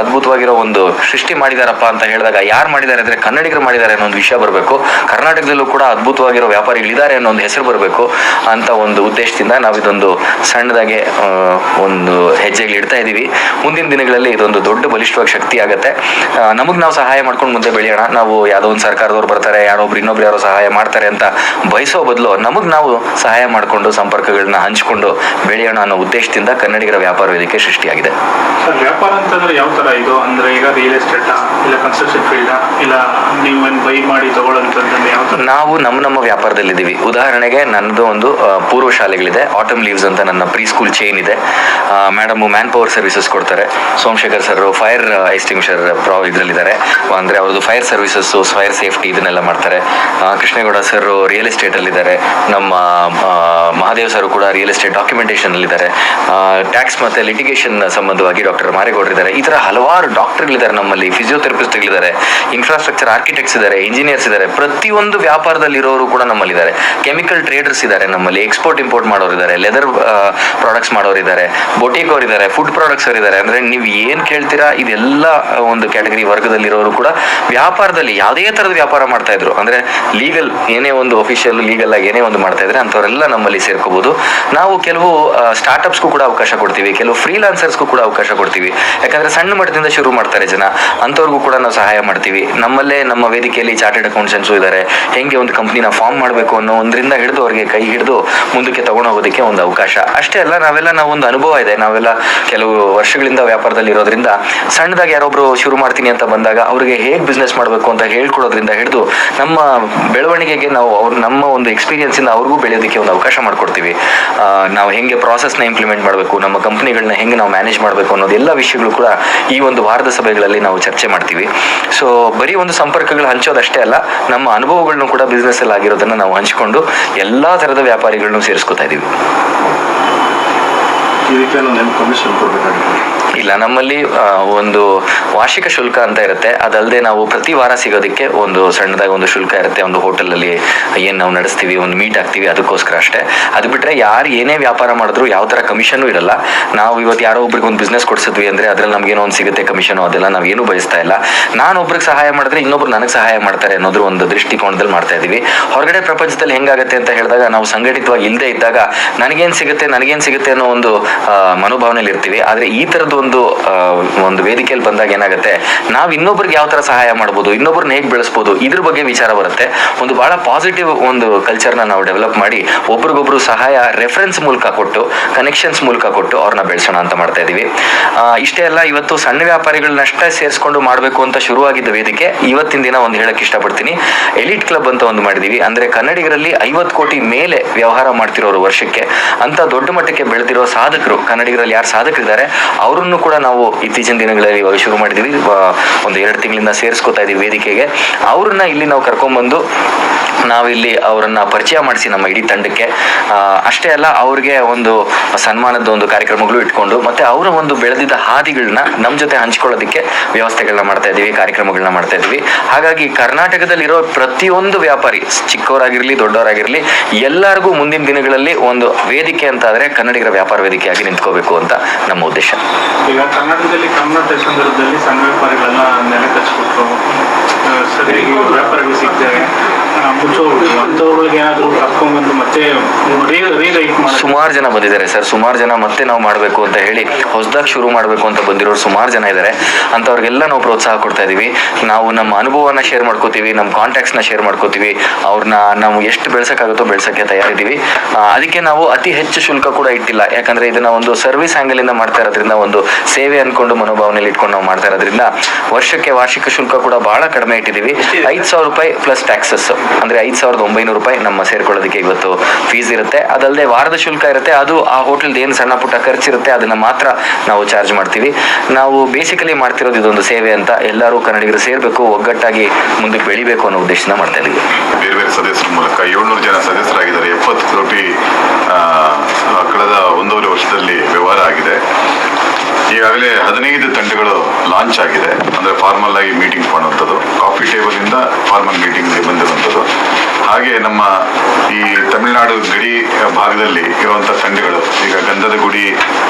ಅದ್ಭುತವಾಗಿರೋ ಒಂದು ಸೃಷ್ಟಿ ಮಾಡಿದಾರಪ್ಪ ಅಂತ ಹೇಳಿದಾಗ, ಯಾರು ಮಾಡಿದ್ದಾರೆ ಅಂದ್ರೆ ಕನ್ನಡಿಗರು ಮಾಡಿದ್ದಾರೆ ಅನ್ನೋ ಒಂದು ವಿಷಯ ಬರಬೇಕು. ಕರ್ನಾಟಕದಲ್ಲೂ ಕೂಡ ಅದ್ಭುತವಾಗಿರೋ ವ್ಯಾಪಾರಿಗಳಿದ್ದಾರೆ ಅನ್ನೋ ಒಂದು ಹೆಸರು ಬರಬೇಕು ಅಂತ ಒಂದು ಉದ್ದೇಶದಿಂದ ನಾವು ಇದೊಂದು ಸಣ್ಣದಾಗೆ ಒಂದು ಹೆಜ್ಜೆಗಳು ಇಡ್ತಾ ಇದ್ದೀವಿ. ಮುಂದಿನ ದಿನಗಳಲ್ಲಿ ಇದೊಂದು ದೊಡ್ಡ ಬಲಿಷ್ಠವಾಗಿ ಶಕ್ತಿ ಆಗುತ್ತೆ. ನಮಗೆ ನಾವು ಸಹಾಯ ಮಾಡ್ಕೊಂಡು ಮುಂದೆ ಬೆಳೆಯೋಣ. ನಾವು ಯಾವುದೋ ಒಂದು ಸರ್ಕಾರದವ್ರು ಬರ್ತಾರೆ, ಇನ್ನೊಬ್ರು ಯಾರೋ ಸಹಾಯ ಮಾಡ್ತಾರೆ ಅಂತ ಬಯಸೋ ಬದಲು ನಮಗೆ ನಾವು ಸಹಾಯ ಮಾಡಿಕೊಂಡು ಸಂಪರ್ಕಗಳನ್ನ ಹಂಚಿಕೊಂಡು ಬೆಳೆಯೋಣ ಅನ್ನೋ ಉದ್ದೇಶದಿಂದ ಕನ್ನಡಿಗರ ವ್ಯಾಪಾರ ವೇದಿಕೆ ಸೃಷ್ಟಿಯಾಗಿದೆ. ಸರ್, ವ್ಯಾಪಾರ ಅಂತಂದ್ರೆ ಯಾವ ತರ ಇದು? ಅಂದ್ರೆ ಈಗ ರಿಯಲ್ ಎಸ್ಟೇಟ್ ಇಲ್ಲ ಕನ್ಸ್ಟ್ರಕ್ಷನ್ ಫೀಲ್ಡ್ ಇಲ್ಲ ನೀವೇನು ಬೈ ಮಾಡಿ ತಗೊಳ್ಳೋಂಥದ್ದು ಯಾವ ತರ? ನಾವು ನಮ್ಮ ವ್ಯಾಪಾರದಲ್ಲಿದ್ದೀವಿ. ಉದಾಹರಣೆಗೆ ನನ್ನದು ಒಂದು ಪೂರ್ವ ಶಾಲೆಗಳಿದೆ, ಆಟಮ್ ಲೀವ್ಸ್ ಅಂತ ನನ್ನ ಪ್ರೀ ಸ್ಕೂಲ್ ಚೈನ್ ಇದೆ. ಮೇಡಮ್ ಮ್ಯಾನ್ ಪವರ್ ಸರ್ವಿಸಸ್ ಕೊಡ್ತಾರೆ. ಸೋಮಶೇಖರ್ ಸರ್ ಫೈರ್ ಎಸ್ಟಿಂಗ್ವಿಷರ್ ಇದರಲ್ಲಿದ್ದಾರೆ, ಅಂದರೆ ಅವ್ರದ್ದು ಫೈರ್ ಸರ್ವಿಸಸ್, ಫೈರ್ ಸೇಫ್ಟಿ ಇದನ್ನೆಲ್ಲ ಮಾಡ್ತಾರೆ. ಕೃಷ್ಣೇಗೌಡ ಸರ್ ರಿಯಲ್ ಎಸ್ಟೇಟ್ ಅಲ್ಲಿದ್ದಾರೆ. ನಮ್ಮ ಮಹಾದೇವ್ ಸರ್ ಕೂಡ ರಿಯಲ್ ಎಸ್ಟೇಟ್ ಡಾಕ್ಯುಮೆಂಟೇಷನ್ ಅಲ್ಲಿದ್ದಾರೆ. ಟ್ಯಾಕ್ಸ್ ಮತ್ತೆ ಲಿಟಿಗೇಷನ್ ಸಂಬಂಧವಾಗಿ ಡಾಕ್ಟರ್ ಮಾರೇಗೌಡರಿದ್ದಾರೆ. ಈ ತರ ಹಲವಾರು ಡಾಕ್ಟರ್ಗಳಿದ್ದಾರೆ ನಮ್ಮಲ್ಲಿ, ಫಿಸಿಯೋಥೆರಪಿಸ್ಟ್ಗಳಿದ್ದಾರೆ, ಇನ್ಫ್ರಾಸ್ಟ್ರಕ್ಚರ್ ಆರ್ಕಿಟೆಕ್ಟ್ಸ್ ಇದ್ದಾರೆ, ಇಂಜಿನಿಯರ್ಸ್ ಇದ್ದಾರೆ. ಪ್ರತಿಯೊಂದು ವ್ಯಾಪಾರದಲ್ಲಿರೋರು ಕೂಡ ನಮ್ಮಲ್ಲಿದ್ದಾರೆ. ಕೆಮಿಕಲ್ ಟ್ರೇಡರ್ಸ್ ಇದ್ದಾರೆ ನಮ್ಮಲ್ಲಿ, ಎಕ್ಸ್ಪೋರ್ಟ್ ಇಂಪೋರ್ಟ್ ಮಾಡೋರು ಇದ್ದಾರೆ, ಲೆದರ್ ಪ್ರಾಡಕ್ಟ್ಸ್ ಮಾಡೋರು ಇದ್ದಾರೆ, ಬೊಟಿಕ್ ಅವರು ಇದ್ದಾರೆ, ಫುಡ್ ಪ್ರಾಡಕ್ಟ್ಸ್ ಅವರು ಇದ್ದಾರೆ. ಅಂದ್ರೆ ನೀವು ಏನ್ ಕೇಳ್ತೀರಾ ಇದೆಲ್ಲ ಒಂದು ಕ್ಯಾಟಗರಿ ವರ್ಗದಲ್ಲಿರೋರು ಕೂಡ ವ್ಯಾಪಾರದಲ್ಲಿ ಯಾವುದೇ ತರದ ವ್ಯಾಪಾರ ಮಾಡ್ತಾ ಇದ್ರು. ಅಂದ್ರೆ ಲೀಗಲ್ ಏನೇ ಒಂದು ಅಫಿಷಿಯಲ್ ಲೀಗಲ್ ಆಗಿ ಏನೇ ಒಂದು ಮಾಡ್ತಾ ಇದ್ರೆ ಅಂಥವರೆಲ್ಲ ನಮ್ಮಲ್ಲಿ ಸೇರ್ಕೋಬಹುದು. ನಾವು ಕೆಲವು ಸ್ಟಾರ್ಟ್ಅಪ್ಸ್ಗೂ ಕೂಡ ಅವಕಾಶ ಕೊಡ್ತೀವಿ, ಕೆಲವು ಫ್ರೀಲಾನ್ಸರ್ಸ್ಗೂ ಕೂಡ ಅವಕಾಶ ಕೊಡ್ತೀವಿ. ಯಾಕಂದ್ರೆ ಸಣ್ಣ ಮಟ್ಟದಿಂದ ಶುರು ಮಾಡ್ತಾರೆ ಜನ, ಅಂಥವ್ರಿಗೂ ಕೂಡ ನಾವು ಸಹಾಯ ಮಾಡ್ತೀವಿ. ನಮ್ಮಲ್ಲೇ ನಮ್ಮ ವೇದಿಕೆಯಲ್ಲಿ ಚಾರ್ಟೆಡ್ ಅಕೌಂಟೆಂಟ್ಸು ಇದ್ದಾರೆ. ಹೆಂಗೆ ಒಂದು ಕಂಪ್ನಿನ ಫಾರ್ಮ್ ಮಾಡಬೇಕು ಅನ್ನೋ ಒಂದರಿಂದ ಹಿಡಿದು ಅವ್ರಿಗೆ ಕೈ ಹಿಡಿದು ಮುಂದಕ್ಕೆ ತಗೊಂಡೋಗೋದಕ್ಕೆ ಒಂದು ಅವಕಾಶ. ಅಷ್ಟೇ ಅಲ್ಲ, ನಾವು ಒಂದು ಅನುಭವ ಇದೆ. ನಾವೆಲ್ಲ ಕೆಲವು ವರ್ಷಗಳಿಂದ ವ್ಯಾಪಾರದಲ್ಲಿ ಇರೋದ್ರಿಂದ ಸಣ್ಣದಾಗಿ ಯಾರೊಬ್ರು ಶುರು ಮಾಡ್ತೀನಿ ಅಂತ ಬಂದಾಗ ಅವ್ರಿಗೆ ಹೇಗೆ ಬಿಸ್ನೆಸ್ ಮಾಡಬೇಕು ಅಂತ ಹೇಳ್ಕೊಡೋದ್ರಿಂದ ಹಿಡಿದು ನಮ್ಮ ಬೆಳವಣಿಗೆಗೆ ನಾವು ನಮ್ಮ ಒಂದು ಎಕ್ಸ್ಪೀರಿಯನ್ಸ್ ಇಂದ ಅವ್ರಿಗೂ ಬೆಳೆಯೋದಕ್ಕೆ ಒಂದು ಅವಕಾಶ ಮಾಡ್ಕೊಡ್ತೀವಿ. ನಾವು ಹೆಂಗೆ ಪ್ರಾಸೆಸ್ನ ಇಂಪ್ಲಿಮೆಂಟ್ ಮಾಡಬೇಕು, ನಮ್ಮ ಕಂಪ್ನಿಗಳನ್ನ ಹೆಂಗೆ ನಾವು ಮ್ಯಾನೇಜ್ ಮಾಡಬೇಕು ಅನ್ನೋದು ಎಲ್ಲ ವಿಷಯಗಳು ಕೂಡ ಈ ಒಂದು ವಾರದ ಸಭೆಗಳಲ್ಲಿ ನಾವು ಚರ್ಚೆ ಮಾಡ್ತೀವಿ. ಸೊ ಬರೀ ಒಂದು ಸಂಪರ್ಕಗಳು ಹಂಚೋದಷ್ಟೇ ಅಲ್ಲ, ನಮ್ಮ ಅನುಭವಗಳನ್ನು ಕೂಡ ಬಿಸ್ನೆಸ್ ಅಲ್ಲಿ ಆಗಿರೋದನ್ನ ನಾವು ಹಂಚಿಕೊಂಡು ಎಲ್ಲಾ ತರದ ವ್ಯಾಪಾರಿಗಳನ್ನು ಸೇರಿಸ್ಕೊತಾ ಇದೀವಿ. ಕಮಿಷನ್ ಕೊಡಬೇಕಾಗುತ್ತೆ? ಇಲ್ಲ, ನಮ್ಮಲ್ಲಿ ಒಂದು ವಾರ್ಷಿಕ ಶುಲ್ಕ ಅಂತ ಇರುತ್ತೆ. ಅದಲ್ಲದೆ ನಾವು ಪ್ರತಿ ವಾರ ಸಿಗೋದಕ್ಕೆ ಒಂದು ಸಣ್ಣದಾಗಿ ಒಂದು ಶುಲ್ಕ ಇರುತ್ತೆ. ಒಂದು ಹೋಟೆಲಲ್ಲಿ ಏನು ನಾವು ನಡೆಸ್ತೀವಿ, ಒಂದು ಮೀಟ್ ಆಗ್ತೀವಿ, ಅದಕ್ಕೋಸ್ಕರ ಅಷ್ಟೇ. ಅದು ಬಿಟ್ಟರೆ ಯಾರು ಏನೇ ವ್ಯಾಪಾರ ಮಾಡಿದ್ರು ಯಾವ ಥರ ಕಮಿಷನ್ನು ಇರಲ್ಲ. ನಾವು ಇವತ್ತು ಯಾರೋ ಒಬ್ರಿಗೆ ಒಂದು ಬಿಸ್ನೆಸ್ ಕೊಡಿಸಿದ್ವಿ ಅಂದರೆ ಅದರಲ್ಲಿ ನಮಗೇನೋ ಒಂದು ಸಿಗುತ್ತೆ ಕಮಿಷನು, ಅದೆಲ್ಲ ನಾವು ಏನು ಬಯಸ್ತಾ ಇಲ್ಲ. ನಾನು ಒಬ್ರಿಗೆ ಸಹಾಯ ಮಾಡಿದ್ರೆ ಇನ್ನೊಬ್ರು ನನಗೆ ಸಹಾಯ ಮಾಡ್ತಾರೆ ಅನ್ನೋದ್ರ ಒಂದು ದೃಷ್ಟಿಕೋನದಲ್ಲಿ ಮಾಡ್ತಾ ಇದ್ದೀವಿ. ಹೊರಗಡೆ ಪ್ರಪಂಚದಲ್ಲಿ ಹೆಂಗಾಗುತ್ತೆ ಅಂತ ಹೇಳಿದಾಗ ನಾವು ಸಂಘಟಿತವಾಗಿ ಇಲ್ಲದೆ ಇದ್ದಾಗ ನನಗೇನು ಸಿಗುತ್ತೆ ಅನ್ನೋ ಒಂದು ಮನೋಭಾವನೆಯಲ್ಲಿ ಇರ್ತೀವಿ. ಆದರೆ ಈ ಥರದ್ದು ಒಂದು ವೇದಿಕೆಯಲ್ಲಿ ಬಂದಾಗ ಏನಾಗುತ್ತೆ, ನಾವು ಇನ್ನೊಬ್ರಿಗೆ ಯಾವ ತರ ಸಹಾಯ ಮಾಡ್ಬೋದು, ಇನ್ನೊಬ್ರನ್ನ ಹೇಗೆ ಬೆಳೆಸ್ಬೋದು, ಇದ್ರ ಬಗ್ಗೆ ವಿಚಾರ ಬರುತ್ತೆ. ಒಂದು ಬಹಳ ಪಾಸಿಟಿವ್ ಒಂದು ಕಲ್ಚರ್ನ ನಾವು ಡೆವಲಪ್ ಮಾಡಿ ಒಬ್ರಿಗೊಬ್ರು ಸಹಾಯ ರೆಫರೆನ್ಸ್ ಮೂಲಕ ಕೊಟ್ಟು, ಕನೆಕ್ಷನ್ಸ್ ಮೂಲಕ ಕೊಟ್ಟು ಅವ್ರನ್ನ ಬೆಳೆಸೋಣ ಅಂತ ಮಾಡ್ತಾ ಇದೀವಿ. ಇಷ್ಟೇ ಅಲ್ಲ, ಇವತ್ತು ಸಣ್ಣ ವ್ಯಾಪಾರಿಗಳನ್ನಷ್ಟೇ ಸೇರಿಸ್ಕೊಂಡು ಮಾಡಬೇಕು ಅಂತ ಶುರುವಾಗಿದ್ದ ವೇದಿಕೆ ಇವತ್ತಿನ ದಿನ ಒಂದು ಹೇಳಕ್ ಇಷ್ಟಪಡ್ತೀನಿ, ಎಲಿಟ್ ಕ್ಲಬ್ ಅಂತ ಒಂದು ಮಾಡಿದೀವಿ. ಅಂದ್ರೆ ಕನ್ನಡಿಗರಲ್ಲಿ 50 ಕೋಟಿ ಮೇಲೆ ವ್ಯವಹಾರ ಮಾಡ್ತಿರೋರು ವರ್ಷಕ್ಕೆ ಅಂತ ದೊಡ್ಡ ಮಟ್ಟಕ್ಕೆ ಬೆಳೆದಿರೋ ಸಾಧಕರು, ಕನ್ನಡಿಗರಲ್ಲಿ ಯಾರು ಸಾಧಕರಿದ್ದಾರೆ ಅವ್ರನ್ನು ಕೂಡ ನಾವು ಇತ್ತೀಚಿನ ದಿನಗಳಲ್ಲಿ ಇವಾಗ ಶುರು ಮಾಡಿದೀವಿ. ಒಂದು 2 ತಿಂಗಳಿಂದ ಸೇರಿಸ್ಕೊತಾ ಇದೀವಿ ವೇದಿಕೆಗೆ. ಅವ್ರನ್ನ ಇಲ್ಲಿ ನಾವು ಕರ್ಕೊಂಡ್ಬಂದು ನಾವಿಲ್ಲಿ ಅವರನ್ನ ಪರಿಚಯ ಮಾಡಿಸಿ ನಮ್ಮ ಇಡೀ ತಂಡಕ್ಕೆ. ಅಷ್ಟೇ ಅಲ್ಲ, ಅವ್ರಿಗೆ ಒಂದು ಸನ್ಮಾನದ ಒಂದು ಕಾರ್ಯಕ್ರಮಗಳು ಇಟ್ಕೊಂಡು ಮತ್ತೆ ಅವರ ಒಂದು ಬೆಳೆದಿದ್ದ ಹಾದಿಗಳನ್ನ ನಮ್ಮ ಜೊತೆ ಹಂಚ್ಕೊಳ್ಳೋದಕ್ಕೆ ವ್ಯವಸ್ಥೆಗಳನ್ನ ಮಾಡ್ತಾ ಇದೀವಿ, ಕಾರ್ಯಕ್ರಮಗಳನ್ನ ಮಾಡ್ತಾ ಇದೀವಿ. ಹಾಗಾಗಿ ಕರ್ನಾಟಕದಲ್ಲಿರೋ ಪ್ರತಿಯೊಂದು ವ್ಯಾಪಾರಿ, ಚಿಕ್ಕವರಾಗಿರ್ಲಿ ದೊಡ್ಡವರಾಗಿರ್ಲಿ, ಎಲ್ಲರಿಗೂ ಮುಂದಿನ ದಿನಗಳಲ್ಲಿ ಒಂದು ವೇದಿಕೆ ಅಂತ ಆದ್ರೆ ಕನ್ನಡಿಗರ ವ್ಯಾಪಾರ ವೇದಿಕೆಯಾಗಿ ನಿಂತ್ಕೋಬೇಕು ಅಂತ ನಮ್ಮ ಉದ್ದೇಶ. ಈಗ ಕರ್ನಾಟಕದಲ್ಲಿ ಕರ್ನಾಟಕ ಸಂದರ್ಭದಲ್ಲಿ ಸಣ್ಣ ವ್ಯಾಪಾರಿಗಳೆಲ್ಲ ನೆಲೆ ಕಚ್ಚಿಬಿಟ್ರು, ಸರಿಯಾಗಿ ವ್ಯಾಪಾರಗಳು ಸಿಗ್ತವೆ, ಮುಚ್ಚೋಗ್ಬಿಟ್ಟು ಅಂಥವ್ಗಳಿಗೆ ಏನಾದರೂ ಕರ್ಕೊಂಡ್ಬಂದು ಮತ್ತೆ ರೀರೈಟ್ ಮಾಡಿ ಸುಮಾರು ಜನ ಬಂದಿದ್ದಾರೆ ಸರ್. ಸುಮಾರು ಜನ ಮತ್ತೆ ನಾವು ಮಾಡಬೇಕು ಅಂತ ಹೇಳಿ ಹೊಸದಾಗಿ ಶುರು ಮಾಡಬೇಕು ಅಂತ ಬಂದಿರೋರು ಸುಮಾರು ಜನ ಇದ್ದಾರೆ. ಅಂಥವ್ರಿಗೆಲ್ಲ ನಾವು ಪ್ರೋತ್ಸಾಹ ಕೊಡ್ತಾ ಇದೀವಿ. ನಾವು ನಮ್ಮ ಅನುಭವನ ಶೇರ್ ಮಾಡ್ಕೋತೀವಿ, ನಮ್ಮ ಕಾಂಟ್ಯಾಕ್ಟ್ಸ್ನ ಶೇರ್ ಮಾಡ್ಕೋತೀವಿ. ಅವ್ರನ್ನ ನಾವು ಎಷ್ಟು ಬೆಳೆಸೋಕ್ಕಾಗುತ್ತೋ ಬೆಳೆಸೋಕ್ಕೆ ತಯಾರಿದ್ದೀವಿ. ಅದಕ್ಕೆ ನಾವು ಅತಿ ಹೆಚ್ಚು ಶುಲ್ಕ ಕೂಡ ಇಟ್ಟಿಲ್ಲ. ಯಾಕಂದ್ರೆ ಇದನ್ನ ಒಂದು ಸರ್ವಿಸ್ ಆಂಗಲ್ ಇಂದ ಮಾಡ್ತಾ ಇರೋದ್ರಿಂದ, ಒಂದು ಸೇವೆ ಅನ್ಕೊಂಡು ಮನೋಭಾವನೆಯಲ್ಲಿ ಇಟ್ಕೊಂಡು ನಾವು ಮಾಡ್ತಾ ಇರೋದ್ರಿಂದ ವರ್ಷಕ್ಕೆ ವಾರ್ಷಿಕ ಶುಲ್ಕ ಕೂಡ ಬಹಳ ಕಡಿಮೆ ಇಟ್ಟಿದ್ದೀವಿ. 5,000 ರೂಪಾಯಿ ಪ್ಲಸ್ ಟ್ಯಾಕ್ಸಸ್, ಅಂದ್ರೆ 5,900 ರೂಪಾಯಿ ನಮ್ಮ ಸೇರ್ಕೊಳ್ಳೋದಕ್ಕೆ ಇವತ್ತು ಫೀಸ್ ಇರುತ್ತೆ. ಅದಲ್ಲದೆ ವಾರದ ಶುಲ್ಕ ಇರುತ್ತೆ, ಅದು ಆ ಹೋಟೆಲ್ ಏನು ಸಣ್ಣ ಪುಟ್ಟ ಖರ್ಚಿರುತ್ತೆ ಅದನ್ನ ಮಾತ್ರ ನಾವು ಚಾರ್ಜ್ ಮಾಡ್ತೀವಿ. ನಾವು ಬೇಸಿಕಲಿ ಮಾಡ್ತಿರೋದು ಇದೊಂದು ಸೇವೆ ಅಂತ. ಎಲ್ಲರೂ ಕನ್ನಡಿಗರು ಸೇರ್ಬೇಕು, ಒಗ್ಗಟ್ಟಾಗಿ ಮುಂದಕ್ಕೆ ಬೆಳಿಬೇಕು ಅನ್ನೋ ಉದ್ದೇಶನ ಮಾಡ್ತಾ ಇದೀವಿ. ಬೇರೆ ಬೇರೆ ಸದಸ್ಯರ ಮೂಲಕ 700 ಜನ ಸದಸ್ಯರಾಗಿದ್ದಾರೆ. 70 ಕೋಟಿ ಕಳೆದ 1.5 ವರ್ಷದಲ್ಲಿ ವ್ಯವಹಾರ ಆಗಿದೆ. ಈಗಾಗಲೇ 15 ತಂಡಗಳು ಲಾಂಚ್ ಆಗಿದೆ. ಅಂದ್ರೆ ಫಾರ್ಮಲ್ ಆಗಿ ಮೀಟಿಂಗ್ ಮಾಡುವಂಥದ್ದು, ಕಾಫಿ ಟೇಬಲ್ ಇಂದ ಫಾರ್ಮಲ್ ಮೀಟಿಂಗ್ಗೆ ಬಂದಿರುವಂಥದ್ದು. ಹಾಗೆ ನಮ್ಮ ಈ ತಮಿಳುನಾಡು ಗಡಿ ಭಾಗದಲ್ಲಿ ಇರುವಂಥ ತಂಡಗಳು, ಈಗ ಗಂಧದ ಗುಡಿ